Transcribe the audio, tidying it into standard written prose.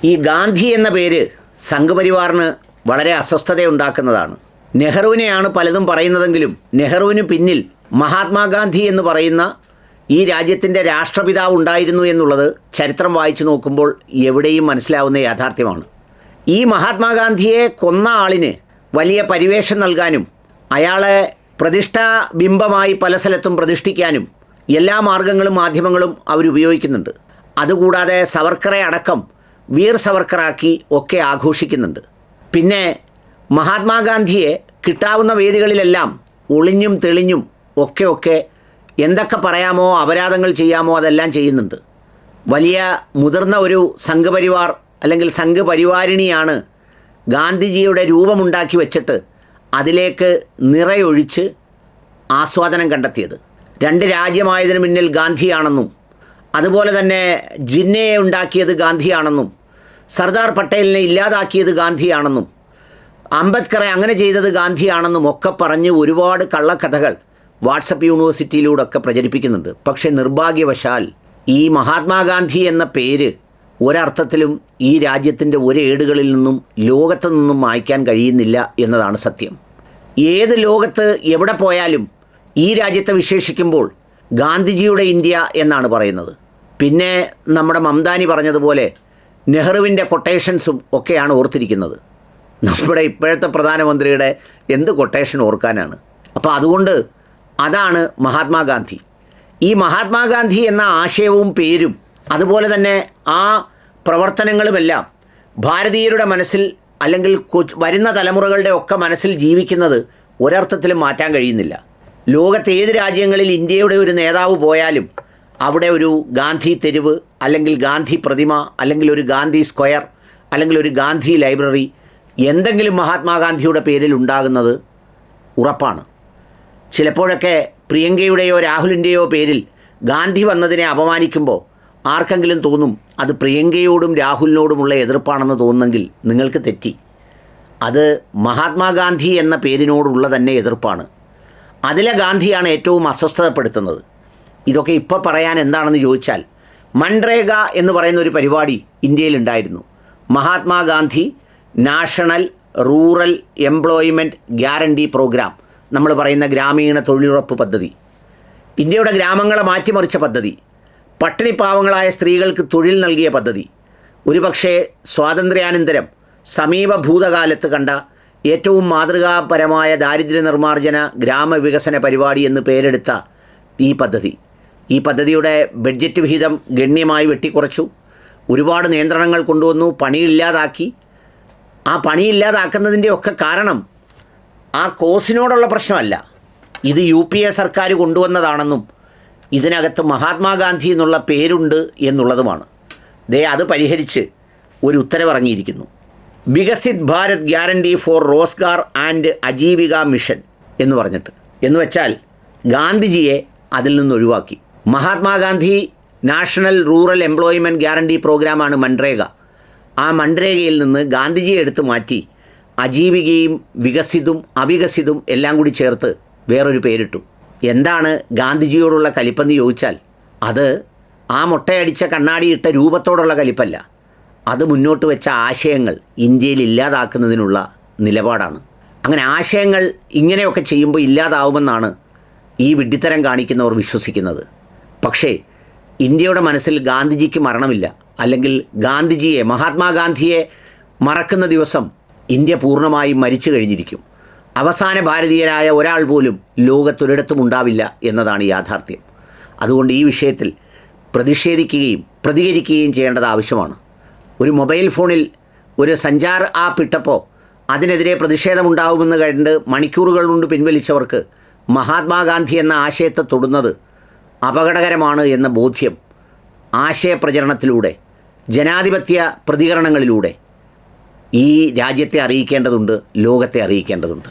ഈ ഗാന്ധി എന്ന പേര് സംഘപരിവാറിന് വളരെ അസ്വസ്ഥതയുണ്ടാക്കുന്നതാണ്. നെഹ്റുവിനെയാണ് പലതും പറയുന്നതെങ്കിലും നെഹ്റുവിന് പിന്നിൽ മഹാത്മാഗാന്ധി എന്ന് പറയുന്ന ഈ രാജ്യത്തിൻ്റെ രാഷ്ട്രപിതാവ് ഉണ്ടായിരുന്നു എന്നുള്ളത് ചരിത്രം വായിച്ചു നോക്കുമ്പോൾ എവിടെയും മനസ്സിലാവുന്ന യാഥാർത്ഥ്യമാണ്. ഈ മഹാത്മാഗാന്ധിയെ കൊന്ന ആളിന് വലിയ പരിവേഷം നൽകാനും അയാളെ പ്രതിഷ്ഠാബിംബമായി പല സ്ഥലത്തും പ്രതിഷ്ഠിക്കാനും എല്ലാ മാർഗങ്ങളും മാധ്യമങ്ങളും അവരുപയോഗിക്കുന്നുണ്ട്. അതുകൂടാതെ സവർക്കറെ അടക്കം വീർ സവർക്കറാക്കി ഒക്കെ ആഘോഷിക്കുന്നുണ്ട്. പിന്നെ മഹാത്മാഗാന്ധിയെ കിട്ടാവുന്ന വേദികളിലെല്ലാം ഒളിഞ്ഞും തെളിഞ്ഞും ഒക്കെ എന്തൊക്കെ പറയാമോ അപരാധങ്ങൾ ചെയ്യാമോ അതെല്ലാം ചെയ്യുന്നുണ്ട്. വലിയ മുതിർന്ന ഒരു സംഘപരിവാർ അല്ലെങ്കിൽ സംഘപരിവാരിണിയാണ് ഗാന്ധിജിയുടെ രൂപമുണ്ടാക്കി വെച്ചിട്ട് അതിലേക്ക് നിറയൊഴിച്ച് ആസ്വാദനം കണ്ടെത്തിയത്. രണ്ട് രാജ്യമായതിനു മുന്നിൽ ഗാന്ധിയാണെന്നും അതുപോലെ തന്നെ ജിന്നയെ ഉണ്ടാക്കിയത് ഗാന്ധിയാണെന്നും സർദാർ പട്ടേലിനെ ഇല്ലാതാക്കിയത് ഗാന്ധിയാണെന്നും അംബേദ്കറെ അങ്ങനെ ചെയ്തത് ഗാന്ധിയാണെന്നും ഒക്കെ പറഞ്ഞ് ഒരുപാട് കള്ളക്കഥകൾ വാട്സപ്പ് യൂണിവേഴ്സിറ്റിയിലൂടെ ഒക്കെ പ്രചരിപ്പിക്കുന്നുണ്ട്. പക്ഷേ നിർഭാഗ്യവശാൽ ഈ മഹാത്മാഗാന്ധി എന്ന പേര് ഒരർത്ഥത്തിലും ഈ രാജ്യത്തിൻ്റെ ഒരേടുകളിൽ നിന്നും ലോകത്തു നിന്നും മായ്ക്കാൻ കഴിയുന്നില്ല എന്നതാണ് സത്യം. ഏത് ലോകത്ത് എവിടെ പോയാലും ഈ രാജ്യത്തെ വിശേഷിക്കുമ്പോൾ ഗാന്ധിജിയുടെ ഇന്ത്യ എന്നാണ് പറയുന്നത്. പിന്നെ നമ്മുടെ മംദാനി പറഞ്ഞതുപോലെ നെഹ്റുവിൻ്റെ കൊട്ടേഷൻസും ഒക്കെയാണ് ഓർത്തിരിക്കുന്നത്. നമ്മുടെ ഇപ്പോഴത്തെ പ്രധാനമന്ത്രിയുടെ എന്ത് കൊട്ടേഷൻ ഓർക്കാനാണ്? അപ്പോൾ അതുകൊണ്ട് അതാണ് മഹാത്മാഗാന്ധി. ഈ മഹാത്മാഗാന്ധി എന്ന ആശയവും പേരും അതുപോലെ തന്നെ ആ പ്രവർത്തനങ്ങളുമെല്ലാം ഭാരതീയരുടെ മനസ്സിൽ അല്ലെങ്കിൽ വരുന്ന തലമുറകളുടെ ഒക്കെ മനസ്സിൽ ജീവിക്കുന്നത് ഒരർത്ഥത്തിലും മാറ്റാൻ കഴിയുന്നില്ല. ലോകത്തെ ഏത് രാജ്യങ്ങളിൽ ഇന്ത്യയുടെ ഒരു നേതാവ് പോയാലും അവിടെ ഒരു ഗാന്ധി തെരുവ് അല്ലെങ്കിൽ ഗാന്ധി പ്രതിമ അല്ലെങ്കിൽ ഒരു ഗാന്ധി സ്ക്വയർ അല്ലെങ്കിൽ ഒരു ഗാന്ധി ലൈബ്രറി എന്തെങ്കിലും മഹാത്മാഗാന്ധിയുടെ പേരിൽ ഉണ്ടാകുന്നത് ഉറപ്പാണ്. ചിലപ്പോഴൊക്കെ പ്രിയങ്കയുടെയോ രാഹുലിൻ്റെയോ പേരിൽ ഗാന്ധി വന്നതിനെ അപമാനിക്കുമ്പോൾ ആർക്കെങ്കിലും തോന്നും അത് പ്രിയങ്കയോടും രാഹുലിനോടുമുള്ള എതിർപ്പാണെന്ന് തോന്നുന്നെങ്കിൽ നിങ്ങൾക്ക് തെറ്റി. അത് മഹാത്മാഗാന്ധി എന്ന പേരിനോടുള്ള തന്നെ എതിർപ്പാണ്. അതിലെ ഗാന്ധിയാണ് ഏറ്റവും അസ്വസ്ഥതപ്പെടുത്തുന്നത്. ഇതൊക്കെ ഇപ്പോൾ പറയാൻ എന്താണെന്ന് ചോദിച്ചാൽ മൻറേഗ എന്ന് പറയുന്ന ഒരു പരിപാടി ഇന്ത്യയിലുണ്ടായിരുന്നു. Mahatma Gandhi national rural employment guarantee programme, നമ്മൾ പറയുന്ന ഗ്രാമീണ തൊഴിലുറപ്പ് പദ്ധതി. ഇന്ത്യയുടെ ഗ്രാമങ്ങളെ മാറ്റിമറിച്ച പദ്ധതി, പട്ടിണിപ്പാവങ്ങളായ സ്ത്രീകൾക്ക് തൊഴിൽ നൽകിയ പദ്ധതി. ഒരുപക്ഷെ സ്വാതന്ത്ര്യാനന്തരം സമീപ ഭൂതകാലത്ത് കണ്ട ഏറ്റവും മാതൃകാപരമായ ദാരിദ്ര്യ നിർമ്മാർജ്ജന ഗ്രാമവികസന പരിപാടി എന്ന് പേരെടുത്ത ഈ പദ്ധതിയുടെ ബഡ്ജറ്റ് വിഹിതം ഗണ്യമായി വെട്ടിക്കുറച്ചു. ഒരുപാട് നിയന്ത്രണങ്ങൾ കൊണ്ടുവന്നു, പണിയില്ലാതാക്കി. ആ പണിയില്ലാതാക്കുന്നതിൻ്റെ ഒക്കെ കാരണം ആ കോസിനോടുള്ള പ്രശ്നമല്ല, ഇത് UPA സർക്കാർ കൊണ്ടുവന്നതാണെന്നും ഇതിനകത്ത് മഹാത്മാഗാന്ധി എന്നുള്ള പേരുണ്ട് എന്നുള്ളതുമാണ്. അത് പരിഹരിച്ച് ഒരു ഉത്തരവിറങ്ങിയിരിക്കുന്നു. Viksit Bharat guarantee for Rozgar and Ajeevika mission എന്ന് പറഞ്ഞിട്ട്, എന്ന് വെച്ചാൽ ഗാന്ധിജിയെ അതിൽ നിന്ന് ഒഴിവാക്കി. Mahatma Gandhi national rural employment guarantee പ്രോഗ്രാമാണ് മൻറേഗ. ആ മൻറേഗയിൽ നിന്ന് ഗാന്ധിജിയെ എടുത്ത് മാറ്റി അജീവികയും വികസിതും അവികസിതും എല്ലാം കൂടി ചേർത്ത് വേറൊരു പേരിട്ടു. എന്താണ് ഗാന്ധിജിയോടുള്ള കലിപ്പെന്ന് ചോദിച്ചാൽ അത് ആ മുട്ടയടിച്ച കണ്ണാടിയിട്ട രൂപത്തോടുള്ള കലിപ്പല്ല, അത് മുന്നോട്ട് വെച്ച ആശയങ്ങൾ ഇന്ത്യയിൽ ഇല്ലാതാക്കുന്നതിനുള്ള നിലപാടാണ്. അങ്ങനെ ആശയങ്ങൾ ഇങ്ങനെയൊക്കെ ചെയ്യുമ്പോൾ ഇല്ലാതാവുമെന്നാണ് ഈ വിഡ്ഢിത്തരം കാണിക്കുന്നവർ വിശ്വസിക്കുന്നത്. പക്ഷേ ഇന്ത്യയുടെ മനസ്സിൽ ഗാന്ധിജിക്ക് മരണമില്ല, അല്ലെങ്കിൽ ഗാന്ധിജിയെ മഹാത്മാഗാന്ധിയെ മറക്കുന്ന ദിവസം ഇന്ത്യ പൂർണ്ണമായും മരിച്ചു കഴിഞ്ഞിരിക്കും. അവസാന ഭാരതീയരായ ഒരാൾ പോലും ലോകത്തൊരിടത്തും ഉണ്ടാവില്ല എന്നതാണ് യാഥാർത്ഥ്യം. അതുകൊണ്ട് ഈ വിഷയത്തിൽ പ്രതിഷേധിക്കുകയും പ്രതികരിക്കുകയും ചെയ്യേണ്ടത് ആവശ്യമാണ്. ഒരു മൊബൈൽ ഫോണിൽ ഒരു സഞ്ചാർ ആപ്പ് ഇട്ടപ്പോൾ അതിനെതിരെ പ്രതിഷേധമുണ്ടാവുമെന്ന് കണ്ട് മണിക്കൂറുകൾ കൊണ്ട് പിൻവലിച്ചവർക്ക് മഹാത്മാഗാന്ധി എന്ന ആശയത്തെ തൊടുന്നത് അപകടകരമാണ് എന്ന ബോധ്യം ആശയപ്രചരണത്തിലൂടെ, ജനാധിപത്യ പ്രതികരണങ്ങളിലൂടെ ഈ രാജ്യത്തെ അറിയിക്കേണ്ടതുണ്ട്, ലോകത്തെ അറിയിക്കേണ്ടതുണ്ട്.